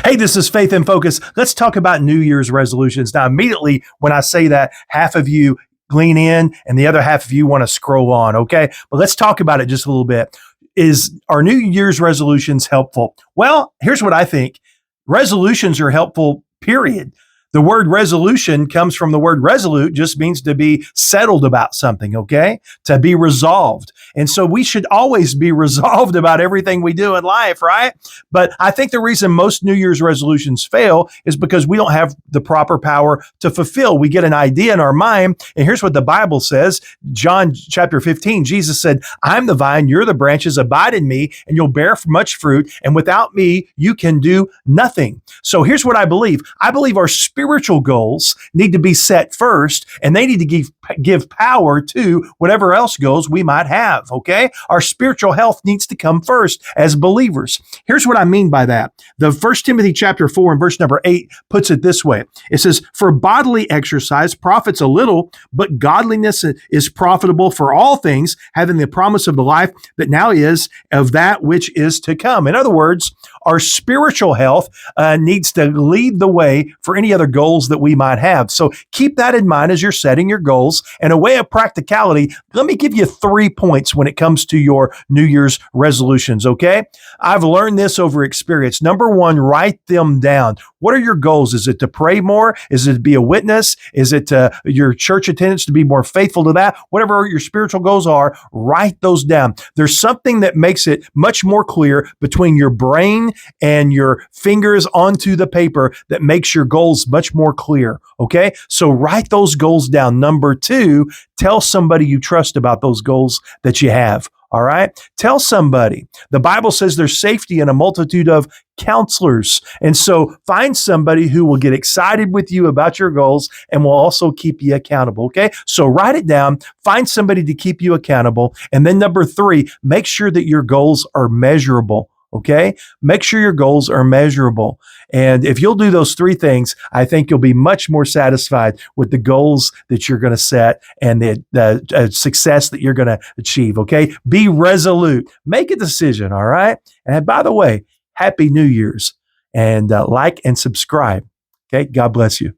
Hey, this is Faith in Focus. Let's talk about New Year's resolutions. Now, immediately when I say that, half of you lean in and the other half of you want to scroll on, okay? But let's talk about it just a little bit. Are New Year's resolutions helpful? Well, here's what I think. Resolutions are helpful, period. The word resolution comes from the word resolute, just means to be settled about something, okay? To be resolved. And so we should always be resolved about everything we do in life, right? But I think the reason most New Year's resolutions fail is because we don't have the proper power to fulfill. We get an idea in our mind, and here's what the Bible says. John chapter 15, Jesus said, I'm the vine, you're the branches, abide in me, and you'll bear much fruit, and without me, you can do nothing. So here's what I believe. I believe our spiritual goals need to be set first, and they need to give power to whatever else goals we might have, okay? Our spiritual health needs to come first as believers. Here's what I mean by that. The 1 Timothy chapter 4 and verse number 8 puts it this way. It says, for bodily exercise profits a little, but godliness is profitable for all things, having the promise of the life that now is of that which is to come. In other words, our spiritual health needs to lead the way for any other goals that we might have. So keep that in mind as you're setting your goals. And a way of practicality, let me give you 3 points when it comes to your New Year's resolutions, okay? I've learned this over experience. Number one, write them down. What are your goals? Is it to pray more? Is it to be a witness? Is it your church attendance to be more faithful to that? Whatever your spiritual goals are, write those down. There's something that makes it much more clear between your brain and your fingers onto the paper that makes your goals much more clear, okay? So write those goals down. Number two, tell somebody you trust about those goals that you have. All right. Tell somebody. The Bible says there's safety in a multitude of counselors. And so find somebody who will get excited with you about your goals and will also keep you accountable. Okay. So write it down, find somebody to keep you accountable. And then number three, make sure that your goals are measurable. Okay. Make sure your goals are measurable. And if you'll do those three things, I think you'll be much more satisfied with the goals that you're going to set and the success that you're going to achieve. Okay. Be resolute. Make a decision. All right. And by the way, Happy New Year's, and like and subscribe. Okay. God bless you.